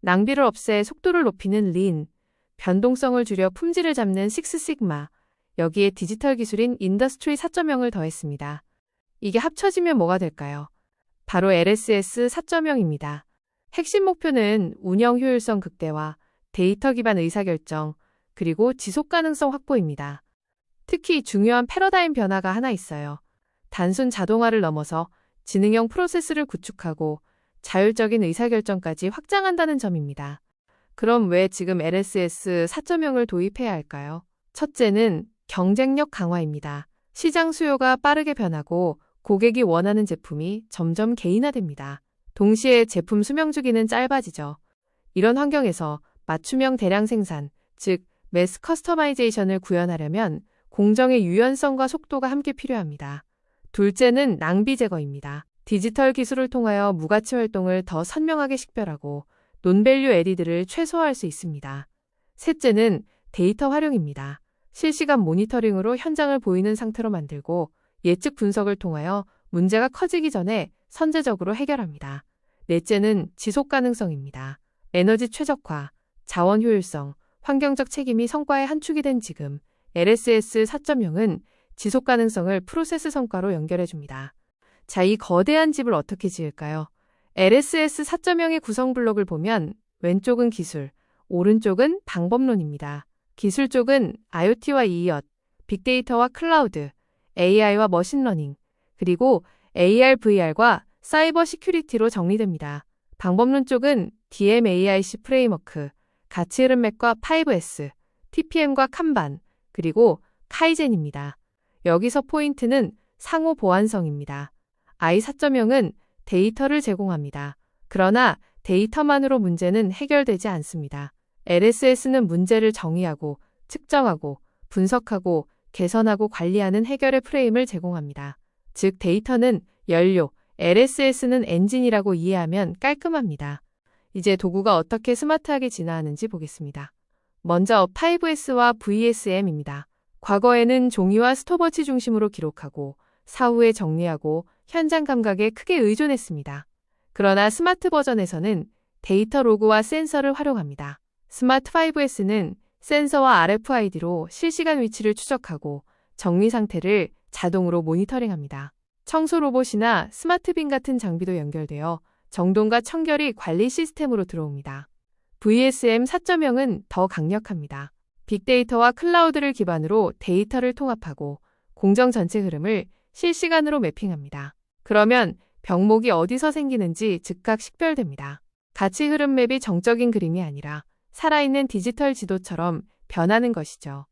낭비를 없애 속도를 높이는 린, 변동성을 줄여 품질을 잡는 식스시그마, 여기에 디지털 기술인 인더스트리 4.0을 더했습니다. 이게 합쳐지면 뭐가 될까요? 바로 LSS 4.0입니다. 핵심 목표는 운영 효율성 극대화, 데이터 기반 의사결정, 그리고 지속 가능성 확보입니다. 특히 중요한 패러다임 변화가 하나 있어요. 단순 자동화를 넘어서 지능형 프로세스를 구축하고 자율적인 의사결정까지 확장한다는 점입니다. 그럼 왜 지금 LSS 4.0을 도입해야 할까요? 첫째는 경쟁력 강화입니다. 시장 수요가 빠르게 변하고 고객이 원하는 제품이 점점 개인화됩니다. 동시에 제품 수명 주기는 짧아지죠. 이런 환경에서 맞춤형 대량 생산, 즉 매스 커스터마이제이션을 구현하려면 공정의 유연성과 속도가 함께 필요합니다. 둘째는 낭비 제거입니다. 디지털 기술을 통하여 무가치 활동을 더 선명하게 식별하고 논밸류 에디드를 최소화할 수 있습니다. 셋째는 데이터 활용입니다. 실시간 모니터링으로 현장을 보이는 상태로 만들고 예측 분석을 통하여 문제가 커지기 전에 선제적으로 해결합니다. 넷째는 지속 가능성입니다. 에너지 최적화, 자원 효율성, 환경적 책임이 성과의 한 축이 된 지금 LSS 4.0은 지속 가능성을 프로세스 성과로 연결해줍니다. 자, 이 거대한 집을 어떻게 지을까요? LSS 4.0의 구성 블록을 보면 왼쪽은 기술, 오른쪽은 방법론입니다. 기술 쪽은 IoT와 이엇, 빅데이터와 클라우드, AI와 머신러닝, 그리고 AR, VR과 사이버 시큐리티로 정리됩니다. 방법론 쪽은 DMAIC 프레임워크, 가치 흐름 맵과 5S, TPM과 칸반, 그리고 카이젠입니다. 여기서 포인트는 상호 보완성입니다. I 4.0은 데이터를 제공합니다. 그러나 데이터만으로 문제는 해결되지 않습니다. LSS는 문제를 정의하고 측정하고 분석하고 개선하고 관리하는 해결의 프레임을 제공합니다. 즉 데이터는 연료, LSS는 엔진이라고 이해하면 깔끔합니다. 이제 도구가 어떻게 스마트하게 진화하는지 보겠습니다. 먼저 5S와 VSM입니다. 과거에는 종이와 스톱워치 중심으로 기록하고 사후에 정리하고 현장 감각에 크게 의존했습니다. 그러나 스마트 버전에서는 데이터 로그와 센서를 활용합니다. 스마트 5S는 센서와 RFID로 실시간 위치를 추적하고 정리 상태를 자동으로 모니터링합니다. 청소 로봇이나 스마트빈 같은 장비도 연결되어 정돈과 청결이 관리 시스템으로 들어옵니다. VSM 4.0은 더 강력합니다. 빅데이터와 클라우드를 기반으로 데이터를 통합하고 공정 전체 흐름을 실시간으로 매핑합니다. 그러면 병목이 어디서 생기는지 즉각 식별됩니다. 가치 흐름 맵이 정적인 그림이 아니라 살아있는 디지털 지도처럼 변하는 것이죠.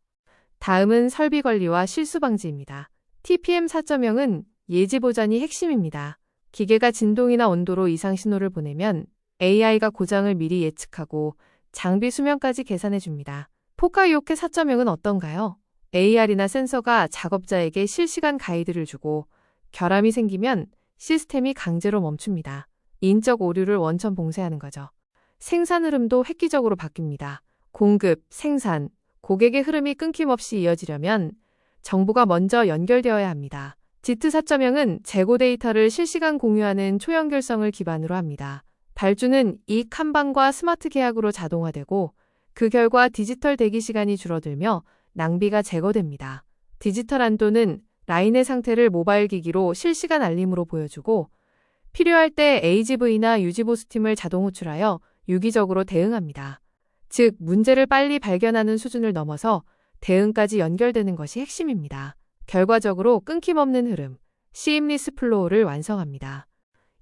다음은 설비 관리와 실수 방지입니다. TPM 4.0은 예지 보전이 핵심입니다. 기계가 진동이나 온도로 이상 신호를 보내면 AI가 고장을 미리 예측하고 장비 수명까지 계산해줍니다. 포카이오케 4.0은 어떤가요? AR이나 센서가 작업자에게 실시간 가이드를 주고 결함이 생기면 시스템이 강제로 멈춥니다. 인적 오류를 원천 봉쇄하는 거죠. 생산 흐름도 획기적으로 바뀝니다. 공급, 생산, 고객의 흐름이 끊김없이 이어지려면 정보가 먼저 연결되어야 합니다. 지트 4.0은 재고 데이터를 실시간 공유하는 초연결성을 기반으로 합니다. 발주는 이 칸반과 스마트 계약으로 자동화되고 그 결과 디지털 대기 시간이 줄어들며 낭비가 제거됩니다. 디지털 안도는 라인의 상태를 모바일 기기로 실시간 알림으로 보여주고 필요할 때 AGV나 유지보수팀을 자동 호출하여 유기적으로 대응합니다. 즉, 문제를 빨리 발견하는 수준을 넘어서 대응까지 연결되는 것이 핵심입니다. 결과적으로 끊김없는 흐름, 시임리스 플로우를 완성합니다.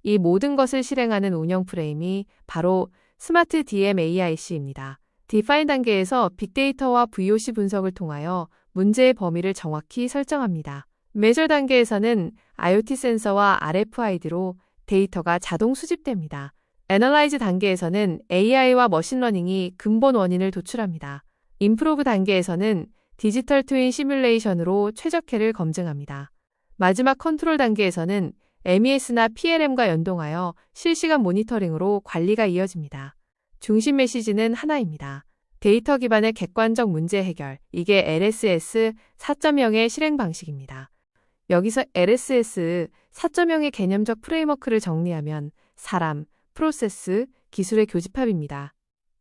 이 모든 것을 실행하는 운영 프레임이 바로 스마트 DMAIC입니다. 디파인 단계에서 빅데이터와 VOC 분석을 통하여 문제의 범위를 정확히 설정합니다. 메저 단계에서는 IoT 센서와 RFID로 데이터가 자동 수집됩니다. 애널라이즈 단계에서는 AI와 머신러닝이 근본 원인을 도출합니다. 임프로브 단계에서는 디지털 트윈 시뮬레이션으로 최적해를 검증합니다. 마지막 컨트롤 단계에서는 MES나 PLM과 연동하여 실시간 모니터링으로 관리가 이어집니다. 중심 메시지는 하나입니다. 데이터 기반의 객관적 문제 해결, 이게 LSS 4.0의 실행 방식입니다. 여기서 LSS 4.0의 개념적 프레임워크를 정리하면 사람, 프로세스, 기술의 교집합입니다.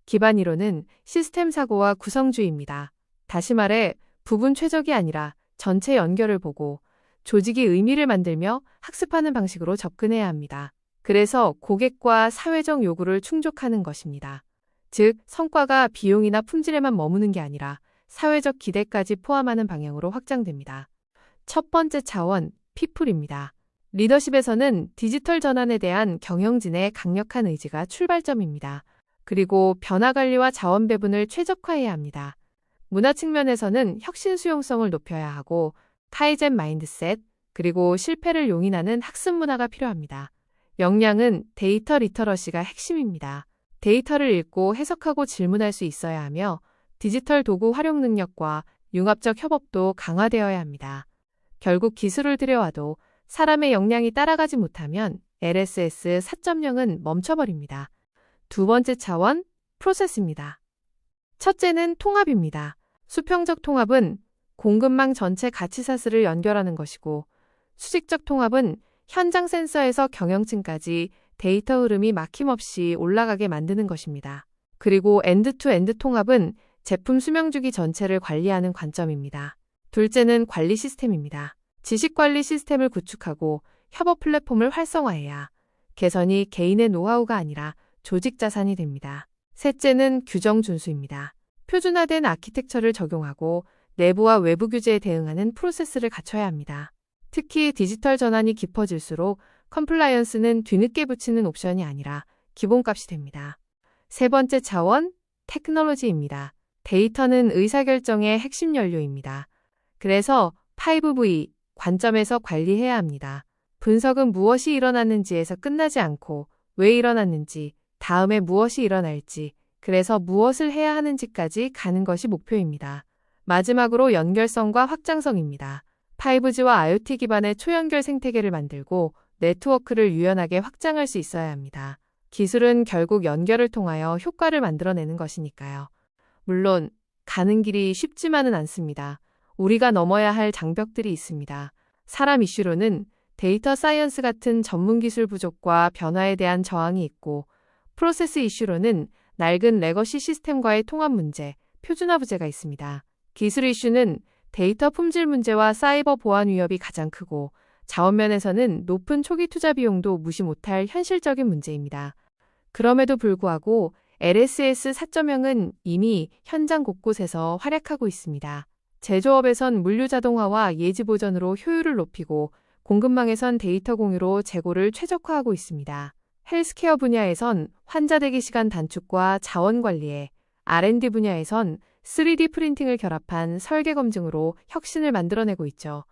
기반 이론은 시스템 사고와 구성주의입니다. 다시 말해 부분 최적이 아니라 전체 연결을 보고 조직이 의미를 만들며 학습하는 방식으로 접근해야 합니다. 그래서 고객과 사회적 요구를 충족하는 것입니다. 즉, 성과가 비용이나 품질에만 머무는 게 아니라 사회적 기대까지 포함하는 방향으로 확장됩니다. 첫 번째 차원, 피플입니다. 리더십에서는 디지털 전환에 대한 경영진의 강력한 의지가 출발점입니다. 그리고 변화 관리와 자원 배분을 최적화해야 합니다. 문화 측면에서는 혁신 수용성을 높여야 하고 카이젠 마인드셋, 그리고 실패를 용인하는 학습 문화가 필요합니다. 역량은 데이터 리터러시가 핵심입니다. 데이터를 읽고 해석하고 질문할 수 있어야 하며 디지털 도구 활용 능력과 융합적 협업도 강화되어야 합니다. 결국 기술을 들여와도 사람의 역량이 따라가지 못하면 LSS 4.0은 멈춰버립니다. 두 번째 차원, 프로세스입니다. 첫째는 통합입니다. 수평적 통합은 공급망 전체 가치사슬을 연결하는 것이고, 수직적 통합은 현장 센서에서 경영층까지 데이터 흐름이 막힘없이 올라가게 만드는 것입니다. 그리고 엔드-투-엔드 통합은 제품 수명주기 전체를 관리하는 관점입니다. 둘째는 관리 시스템입니다. 지식관리 시스템을 구축하고 협업 플랫폼을 활성화해야 개선이 개인의 노하우가 아니라 조직 자산이 됩니다. 셋째는 규정 준수입니다. 표준화된 아키텍처를 적용하고 내부와 외부 규제에 대응하는 프로세스를 갖춰야 합니다. 특히 디지털 전환이 깊어질수록 컴플라이언스는 뒤늦게 붙이는 옵션이 아니라 기본값이 됩니다. 세 번째 차원, 테크놀로지입니다. 데이터는 의사결정의 핵심 연료입니다. 그래서 5V 관점에서 관리해야 합니다. 분석은 무엇이 일어났는지에서 끝나지 않고 왜 일어났는지, 다음에 무엇이 일어날지, 그래서 무엇을 해야 하는지까지 가는 것이 목표입니다. 마지막으로 연결성과 확장성입니다. 5G와 IoT 기반의 초연결 생태계를 만들고 네트워크를 유연하게 확장할 수 있어야 합니다. 기술은 결국 연결을 통하여 효과를 만들어내는 것이니까요. 물론 가는 길이 쉽지만은 않습니다. 우리가 넘어야 할 장벽들이 있습니다. 사람 이슈로는 데이터 사이언스 같은 전문 기술 부족과 변화에 대한 저항이 있고, 프로세스 이슈로는 낡은 레거시 시스템과의 통합 문제, 표준화 부재가 있습니다. 기술 이슈는 데이터 품질 문제와 사이버 보안 위협이 가장 크고, 자원면에서는 높은 초기 투자 비용도 무시 못할 현실적인 문제입니다. 그럼에도 불구하고 LSS 4.0은 이미 현장 곳곳에서 활약하고 있습니다. 제조업에선 물류 자동화와 예지 보전으로 효율을 높이고, 공급망에선 데이터 공유로 재고를 최적화하고 있습니다. 헬스케어 분야에선 환자 대기 시간 단축과 자원 관리에, R&D 분야에선 3D 프린팅을 결합한 설계 검증으로 혁신을 만들어내고 있죠.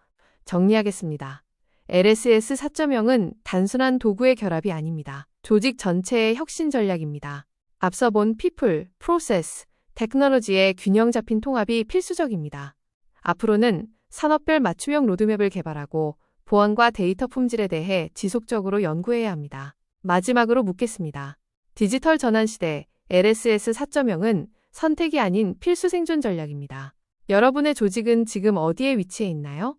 정리하겠습니다. LSS 4.0은 단순한 도구의 결합이 아닙니다. 조직 전체의 혁신 전략입니다. 앞서 본 people, process, 테크놀로지의 균형 잡힌 통합이 필수적입니다. 앞으로는 산업별 맞춤형 로드맵을 개발하고 보안과 데이터 품질에 대해 지속적으로 연구해야 합니다. 마지막으로 묻겠습니다. 디지털 전환 시대 LSS 4.0은 선택이 아닌 필수 생존 전략입니다. 여러분의 조직은 지금 어디에 위치해 있나요?